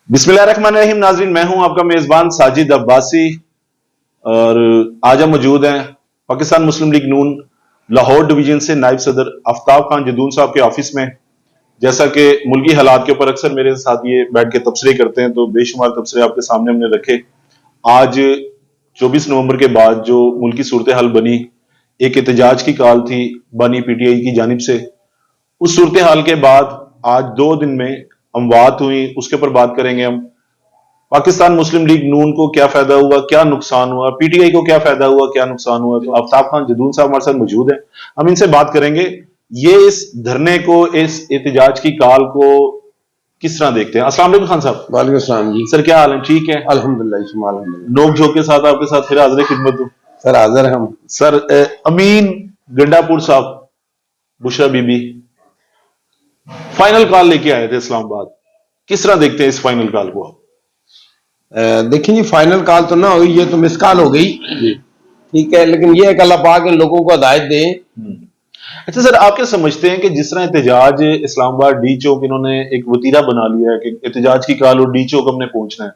बिस्मिल्लाहिर्रहमानिर्रहीम। नाजरीन, मैं हूं आपका मेजबान साजिद अब्बासी और आज हम मौजूद हैं पाकिस्तान मुस्लिम लीग नून लाहौर डिवीजन से नायब सदर आफ्ताब खान जदून साहब के ऑफिस में। जैसा कि मुल्की हालात के ऊपर अक्सर मेरे साथ ये बैठ के तबसरे करते हैं, तो बेशुमार तबसरे आपके सामने हमने रखे। आज 24 नवंबर के बाद जो मुल्की सूरत हाल बनी, एक एहतजाज की कॉल थी बानी पीटीआई की जानिब से। उस सूरत हाल के बाद आज 2 दिन में अमवात हुई, उसके ऊपर बात करेंगे हम। पाकिस्तान मुस्लिम लीग नून को क्या फायदा हुआ, क्या नुकसान हुआ, पीटीआई को क्या फायदा हुआ, क्या नुकसान हुआ। तो आफ्ताब खान जदून साहब हमारे साथ मौजूद हैं, हम इनसे बात करेंगे। ये इस धरने को, इस एहतजाज की कॉल को किस तरह देखते हैं। अस्सलाम वालेकुम खान साहब। वालेकुम सलाम जी। सर, क्या हाल है? ठीक है अल्हम्दुलिल्लाह। नोक झोंक के साथ आपके साथ फिर हाजिर खिदमत हूं। सर हाजिर हम। सर, अमीन गंडापुर साहब, बुशरा बीबी फाइनल कॉल लेके आए थे इस्लामाबाद, किस तरह देखते हैं इस फाइनल कॉल को आप? देखिए जी, फाइनल कॉल तो ना हुई, ये तो मिस कॉल हो गई, ठीक है, लेकिन ये अल्लाह पाक इन लोगों को हिदायत दे। अच्छा सर, आप क्या समझते हैं कि जिस तरह एहतजाज इस्लामाबाद डी चौक इन्होंने एक वतीरा बना लिया है कि एहतजाज की कॉल और डी चौक हमने पहुंचना है,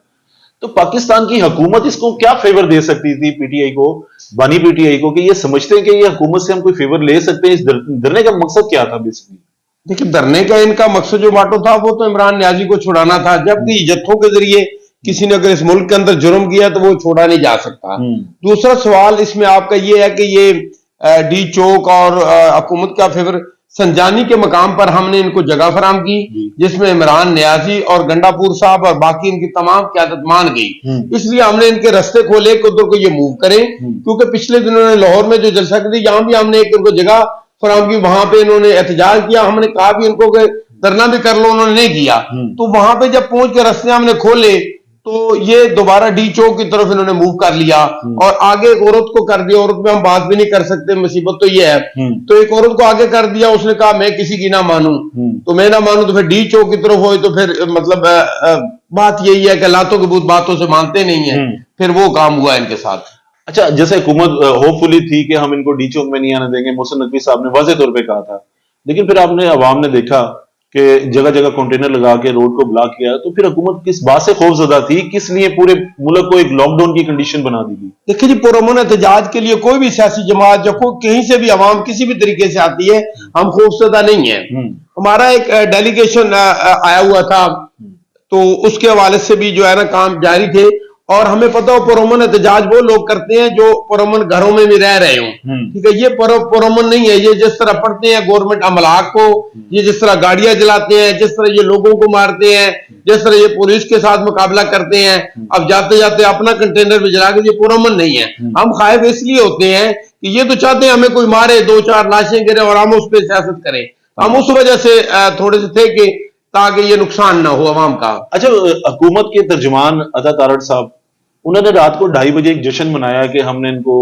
तो पाकिस्तान की हुकूमत इसको क्या फेवर दे सकती थी पीटीआई को, बानी पीटीआई को, कि ये समझते हैं कि ये हुकूमत से हम कोई फेवर ले सकते हैं? इस धरने का मकसद क्या था बेसिकली? देखिए, धरने का इनका मकसद जो बाटो था वो तो इमरान न्याजी को छुड़ाना था, जबकि जत्थों के जरिए किसी ने अगर इस मुल्क के अंदर जुर्म किया तो वो छोड़ा नहीं जा सकता। दूसरा सवाल इसमें आपका ये है कि ये डी चौक और हुकूमत का फेवर संजानी के मकाम पर हमने इनको जगह फराम की, जिसमें इमरान न्याजी और गंडापुर साहब और बाकी इनकी तमाम क़यादत मान गई। इसलिए हमने इनके रास्ते खोले कि उधर को ये मूव करें, क्योंकि पिछले दिनों ने लाहौर में जो जलसा की थी, यहां भी हमने एक इनको जगह फराम की, वहां पे इन्होंने एहतजाज किया। हमने कहा भी इनको धरना भी कर लो, उन्होंने नहीं किया। तो वहां पे जब पहुंच के रास्ते हमने खोले तो ये दोबारा डी चौक की तरफ इन्होंने मूव कर लिया और आगे एक औरत को कर दिया। औरत में हम बात भी नहीं कर सकते, मुसीबत तो ये है। तो एक औरत को आगे कर दिया, उसने कहा मैं किसी की ना मानूं, तो मैं ना मानूं तो फिर डी चौक की तरफ हो, तो फिर मतलब बात यही है कि लातों के भूत बातों से मानते नहीं है। फिर वो काम हुआ इनके साथ। अच्छा, जैसे हुकूमत होपफुली थी कि हम इनको डी चौक में नहीं आने देंगे, मोहसिन नकवी साहब ने वाज़ेह तौर पे कहा था, लेकिन फिर आपने अवाम ने देखा कि जगह जगह कंटेनर लगा के रोड को ब्लॉक किया, तो फिर हुकूमत किस बात से खौफजदा थी, किस लिए पूरे मुल्क को एक लॉकडाउन की कंडीशन बना दी गई? देखिए जी, पुरअमन एहतजाज के लिए कोई भी सियासी जमात जो कहीं से भी अवाम किसी भी तरीके से आती है, हम खौफजदा नहीं है। हमारा एक डेलीगेशन आया हुआ था, तो उसके हवाले से भी जो है ना काम जारी थे। और हमें पता हो पुरअमन एहतजाज वो लोग करते हैं जो पुरअमन घरों में भी रह रहे हों, ठीक है। ये पुरअमन नहीं है। ये जिस तरह पढ़ते हैं गवर्नमेंट अमलाक को, ये जिस तरह गाड़ियां जलाते हैं, जिस तरह ये लोगों को मारते हैं, जिस तरह ये पुलिस के साथ मुकाबला करते हैं, अब जाते जाते अपना कंटेनर भी जला के, ये पुरअमन नहीं है। हम खाइफ इसलिए होते हैं कि ये तो चाहते हैं हमें कोई मारे, 2-4 लाशें गिरे और हम उस पर सियासत करें। हम उस वजह से थोड़े से थे कि ताकि ये नुकसान ना हो अवाम का। अच्छा, हुकूमत के तर्जुमान अता तारड़ साहब, उन्होंने रात को 2:30 बजे एक जश्न मनाया कि हमने इनको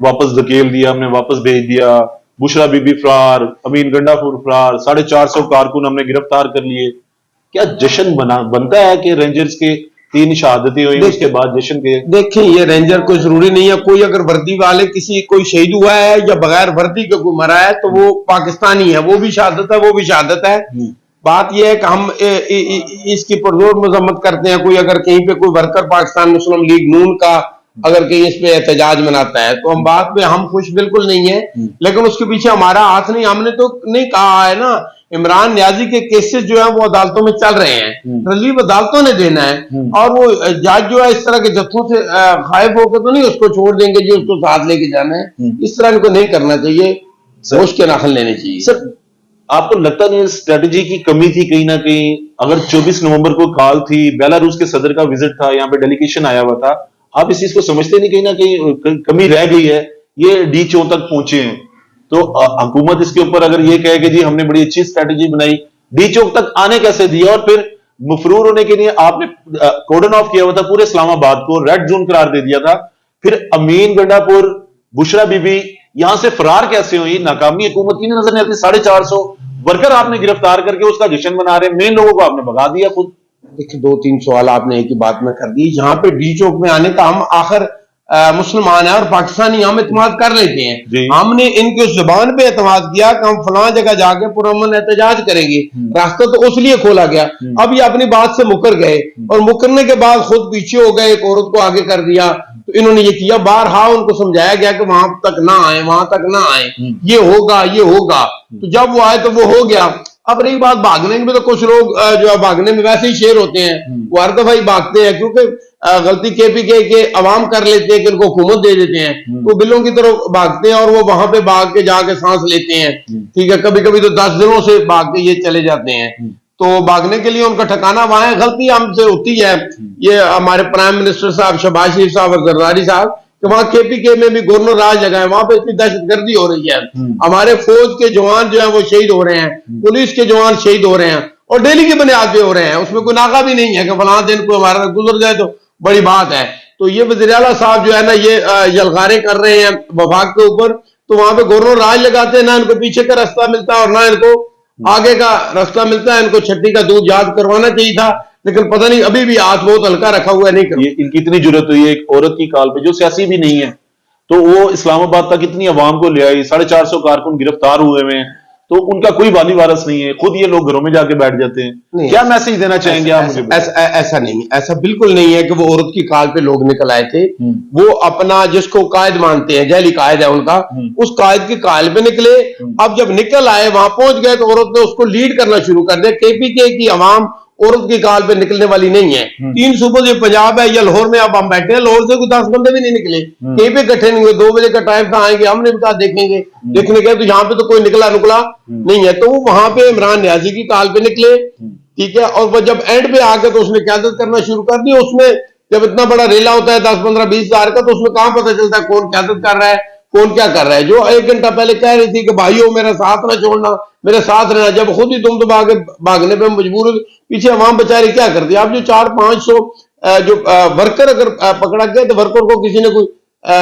वापस धकेल दिया, हमने वापस भेज दिया, बुशरा बीबी फरार, अमीन गंडापुर फरार, 450 कारकुन हमने गिरफ्तार कर लिए। क्या जश्न बनता है कि रेंजर्स के 3 शहादतें हुई उसके बाद जश्न के? देखिए, ये रेंजर कोई जरूरी नहीं है। कोई अगर वर्दी वाले किसी कोई शहीद हुआ है या बगैर वर्दी के कोई मरा है तो वो पाकिस्तानी है, वो भी शहादत है, वो भी शहादत है। बात यह है कि हम इसकी पुरजोर मजम्मत करते हैं। कोई अगर कहीं पे कोई वर्कर पाकिस्तान मुस्लिम लीग नून का अगर कहीं इस पे एहतजाज मनाता है तो हम बात पे हम खुश बिल्कुल नहीं है, लेकिन उसके पीछे हमारा हाथ नहीं। हमने तो नहीं कहा है ना, इमरान न्याजी के केसेस जो है वो अदालतों में चल रहे हैं, रिलीफ अदालतों ने देना है। और वो जज जो है इस तरह के जत्थों से गायब होकर तो नहीं उसको छोड़ देंगे जो उसको साथ लेके जाना है। इस तरह इनको नहीं करना चाहिए, होश के नाखन लेने चाहिए। सर, आपको लगता नहीं स्ट्रेटजी की कमी थी कहीं ना कहीं? अगर 24 नवंबर को कॉल थी, बेलारूस के सदर का विजिट था, यहाँ पे डेलीगेशन आया हुआ था, आप इस चीज को समझते नहीं कहीं ना कहीं कमी रह गई है? ये डी चौक तक पहुंचे हैं तो हुकूमत इसके ऊपर अगर ये कहे कि जी हमने बड़ी अच्छी स्ट्रेटजी बनाई, डी चौक तक आने कैसे दिया? और फिर मफरूर होने के लिए आपने कोर्डन ऑफ किया हुआ था पूरे इस्लामाबाद को, रेड जोन करार दे दिया था। फिर अमीन गंडापुर, बुशरा बीबी यहां से फरार कैसे हुई? नाकामी हुकूमत की नजर नहीं आती? 450 वर्कर आपने गिरफ्तार करके उसका जश्न मना रहे, मेन लोगों को आपने भगा दिया खुद। देखिए, 2-3 सवाल आपने एक ही बात में कर दिए। यहाँ पे डी चौक में आने का हम आखिर मुसलमान है और पाकिस्तानी हम एतमाद कर लेते जी। हैं। हमने इनकी उस जुबान पे एतमाद किया कि हम फलां जगह जाके पुरअमन एहतजाज करेंगे, रास्ता तो उस लिए खोला गया। अब ये अपनी बात से मुकर गए और मुकरने के बाद खुद पीछे हो गए, एक औरत को आगे कर दिया। तो इन्होंने ये किया, बारहा उनको समझाया गया कि वहां तक ना आए, वहां तक ना आए, ये होगा ये होगा। तो जब वो आए तो वो हो गया। अब रही बात भागने की, तो कुछ लोग जो है भागने में वैसे ही शेर होते हैं, वो हर दफा ही भागते हैं, क्योंकि गलती केपीके के अवाम कर लेते हैं कि इनको हुकूमत दे देते हैं, तो बिलों की तरफ भागते हैं और वो वहां पे भाग के जाके सांस लेते हैं। ठीक है, कभी कभी तो 10 दिनों से भाग के ये चले जाते हैं। तो भागने के लिए उनका ठिकाना वहां है। गलती हमसे होती है, ये हमारे प्राइम मिनिस्टर साहब शहबाज शरीफ साहब और जरदारी साहब, कि वहां केपीके में भी गवर्नर राज लगा है, वहां पे इतनी दहशतगर्दी हो रही है, हमारे फौज के जवान जो है वो शहीद हो रहे हैं, पुलिस के जवान शहीद हो रहे हैं और डेली की बुनियाद पे हो रहे हैं। उसमें कोई नाका भी नहीं है कि फलां दिन को हमारा गुजर जाए तो बड़ी बात है। तो ये वज़ीर आला साहब जो है ना, ये यलगारें कर रहे हैं वफाक के ऊपर, तो वहां पे गवर्नर राज लगाते हैं, ना इनको पीछे का रास्ता मिलता है और ना इनको आगे का रास्ता मिलता है। इनको छठी का दूध याद करवाना चाहिए था, लेकिन पता नहीं अभी भी हाथ बहुत हल्का रखा हुआ है, नहीं कर। ये इनकी इतनी जरूरत हुई है एक औरत की काल पे जो सियासी भी नहीं है, तो वो इस्लामाबाद तक इतनी अवाम को ले आई, 450 कारकुन गिरफ्तार हुए हैं, तो उनका कोई वाली वारस नहीं है, खुद ये लोग घरों में जाके बैठ जाते हैं। क्या मैसेज देना चाहेंगे आप मुझे? ऐसा नहीं, ऐसा बिल्कुल नहीं है कि वो औरत की काल पे लोग निकल आए थे। वो अपना जिसको कायद मानते हैं, जैली कायद है उनका, उस कायद की काल पे निकले। अब जब निकल आए, वहां पहुंच गए, तो औरत ने उसको लीड करना शुरू कर दिया। केपीके की अवाम औरत की काल पे निकलने वाली नहीं है। 3 सूबों से पंजाब है या लाहौर में, अब हम बैठे हैं, लाहौर से कोई 10 बंदे भी नहीं निकले, कहीं पे इकट्ठे नहीं हुए। 2 बजे का टाइम था, आएंगे, हमने भी कहा देखेंगे, देखने गए तो यहाँ पे तो कोई निकला नहीं है। तो वहां पे इमरान न्याजी की काल पे निकले, ठीक है। और वो जब एंड पे आ गए तो उसने क्यादत करना शुरू कर दी। उसमें जब इतना बड़ा रेला होता है 10, 15, 20 हजार का, तो उसमें कहां पता चलता है कौन क्यादत कर रहा है, कौन क्या कर रहा है। जो 1 घंटा पहले कह रही थी कि भाइयों मेरा साथ ना छोड़ना, मेरे साथ रहना, जब खुद ही तुम तो भागने पे मजबूर, पीछे अवाम बेचारी क्या करती है। अब जो 400-500 जो वर्कर अगर पकड़ा गया, तो वर्कर को किसी ने कोई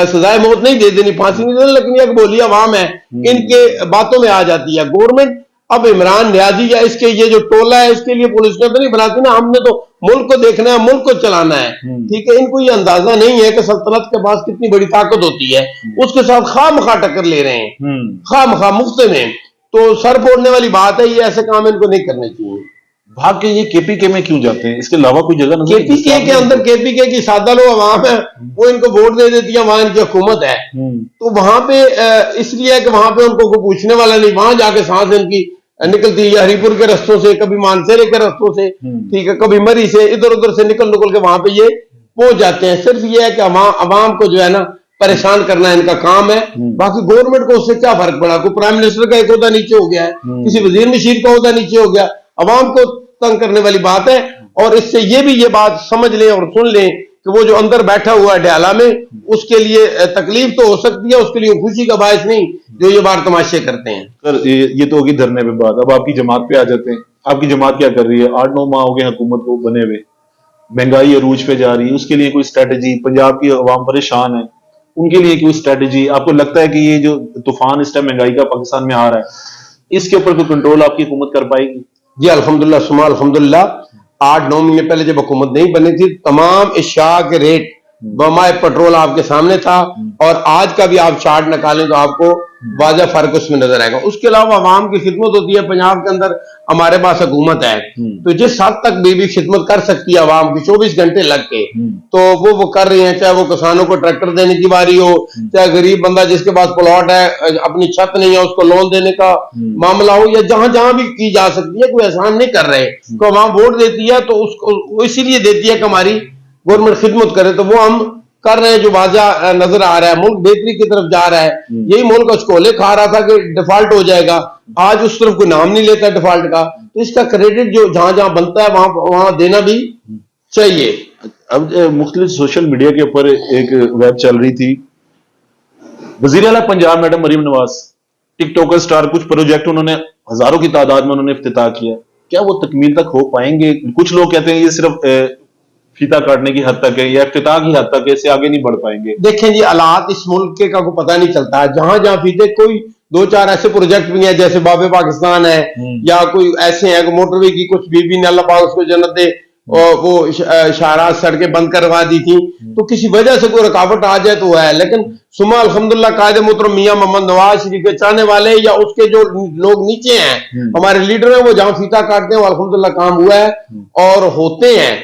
सजाए मौत नहीं दे देनी, फांसी नहीं देनी, लेकिन ये बोली अवाम है, इनके बातों में आ जाती है गवर्नमेंट। अब इमरान न्याजी या इसके ये जो टोला है, इसके लिए पुलिस ने तो नहीं बनाती ना, हमने तो मुल्क को देखना है, मुल्क को चलाना है, ठीक है। इनको ये अंदाजा नहीं है कि सल्तनत के पास कितनी बड़ी ताकत होती है, उसके साथ खामखा टक्कर ले रहे हैं, खामखा मुफ्त में। तो सर फोड़ने वाली बात है, ये ऐसे काम इनको नहीं करने चाहिए। भाग के ये केपीके में क्यों जाते हैं? इसके अलावा कोई जगह नहीं? केपीके के अंदर, केपीके की सादा लोग अवाम है, वो इनको वोट दे देती है, वहां इनकी हुकूमत है, तो वहां पे इसलिए है कि वहां पे उनको कोई पूछने वाला नहीं, वहां जाके सांस इनकी निकलती है हरिपुर के रस्तों से, कभी मानसेरे के रस्तों से, ठीक है, कभी मरी से, इधर उधर से निकल के वहां पे ये पहुंच जाते हैं। सिर्फ ये है कि अवाम को जो है ना परेशान करना इनका काम है। बाकी गवर्नमेंट को उससे क्या फर्क पड़ा? कोई प्राइम मिनिस्टर का एक ओहदा नीचे हो गया है, किसी वजीर मशीर का ओहदा नीचे हो गया, अवाम को तंग करने वाली बात है। और इससे ये बात समझ लें और सुन लें कि वो जो अंदर बैठा हुआ है डयाला में, उसके लिए तकलीफ तो हो सकती है, उसके लिए खुशी का बायस नहीं जो ये बार तमाशे करते हैं। सर ये तो होगी धरने पे बात। अब आपकी जमात पे आ जाते हैं। आपकी जमात क्या कर रही है? 8-9 माह हो गए हुकूमत को बने हुए, महंगाई अरूज पे जा रही है, उसके लिए कोई स्ट्रेटेजी? पंजाब की अवाम परेशान है, उनके लिए कोई स्ट्रेटेजी? आपको लगता है कि ये जो तूफान इस टाइम महंगाई का पाकिस्तान में आ रहा है, इसके ऊपर कोई कंट्रोल आपकी हुकूमत कर पाएगी? जी अल्हम्दुलिल्लाह सुमा अल्हम्दुलिल्लाह। 8-9 महीने पहले जब हुकूमत नहीं बनी थी, तमाम अशिया के रेट, बमाए पेट्रोल आपके सामने था, और आज का भी आप चार्ट निकालें तो आपको वाज़ह फर्क उसमें नजर आएगा। उसके अलावा अवाम की खिदमत होती है। पंजाब के अंदर हमारे पास हुकूमत है, तो जिस हद तक भी खिदमत कर सकती है अवाम की 24 घंटे लग के, तो वो कर रही है। चाहे वो किसानों को ट्रैक्टर देने की बारी हो, चाहे गरीब बंदा जिसके पास प्लॉट है, अपनी छत नहीं है, उसको लोन देने का मामला हो, या जहां जहां भी की जा सकती है, कोई एहसान नहीं कर रहे। तो अवाम वोट देती है तो उसको इसीलिए देती है कि हमारी गवर्नमेंट खिदमत करे, तो वो हम कर रहे हैं। जो वाज़ा नजर आ रहा है, मुल्क बेहतरी की तरफ जा रहा है। यही मुल्क अचकोले खा रहा था कि डिफॉल्ट हो जाएगा, आज उस तरफ कोई नाम नहीं लेता डिफॉल्ट का। तो इसका क्रेडिट जो जहां जहां बनता है वहां देना भी चाहिए। अब मुख्तलिफ सोशल मीडिया के ऊपर एक वेब चल रही थी, वज़ीर आला Punjab madam Maryam Nawaz, TikToker star, कुछ प्रोजेक्ट उन्होंने हजारों की तादाद में उन्होंने इफ्तिताह किया, क्या वो तकमील तक हो पाएंगे? कुछ लोग कहते हैं ये सिर्फ फीता काटने की हद तक है या इफ्तिताह की हद तक है, इससे आगे नहीं बढ़ पाएंगे। देखें जी, हालात इस मुल्क के का को पता नहीं चलता है। जहां जहां फीते, कोई 2-4 ऐसे प्रोजेक्ट भी हैं, जैसे बाबे पाकिस्तान है, या कोई ऐसे हैं कि मोटरवे की कुछ बीबी ने अल्लाह पाक उसको जन्नत दे और वो शाहराज सड़कें बंद करवा दी थी, तो किसी वजह से कोई रुकावट आ जाए तो वो है। लेकिन सुमा अल्हम्दुलिल्लाह कायदे मोहतरम मियां मोहम्मद नवाज शरीफ के चाहने वाले या उसके जो लोग नीचे हैं, हमारे लीडर हैं, वो जहां फीता काटते हैं वो अल्हम्दुलिल्लाह काम हुआ है और होते हैं।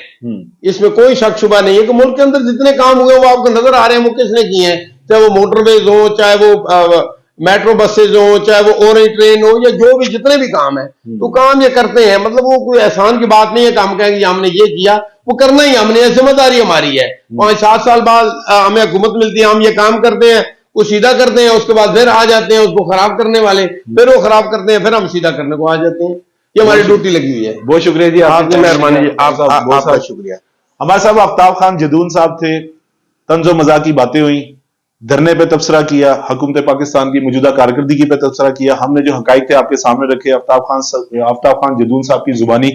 इसमें कोई शक शुबा नहीं है कि मुल्क के अंदर जितने काम हुए वो आपको नजर आ रहे हैं, वो किसने किए हैं, चाहे वो मोटरवेज हो, चाहे वो मेट्रो बसेज हो, चाहे वो ऑरेंज ट्रेन हो, या जो भी जितने भी काम है, तो काम ये करते हैं। मतलब वो कोई एहसान की बात नहीं है कि हम कहेंगे हमने ये किया, वो करना ही हमने, जिम्मेदारी हमारी है। 5-7 साल बाद हमें हुकूमत मिलती है, हम ये काम करते हैं, वो सीधा करते हैं, उसके बाद फिर आ जाते हैं उसको खराब करने वाले, फिर वो खराब करते हैं, फिर हम सीधा करने को आ जाते हैं। ये हमारी ड्यूटी लगी हुई है। बहुत शुक्रिया जी, आपकी मेहरबानी जी, आपका बहुत शुक्रिया। हमारे साहब आफ्ताब खान जदून साहब थे, तंजो मजाक की बातें हुई, धरने पे तबसरा किया, हुकूमत पाकिस्तान की मौजूदा कारकर्दगी पे तबसरा किया, हमने जो हकाइक थे आपके सामने रखे आफ्ताब खान जदून साहब की जुबानी।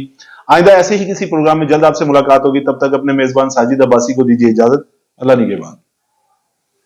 आइंदा ऐसे ही किसी प्रोग्राम में जल्द आपसे मुलाकात होगी, तब तक अपने मेजबान साजिद अब्बासी को दीजिए इजाजत। अल्लाह निगहबान।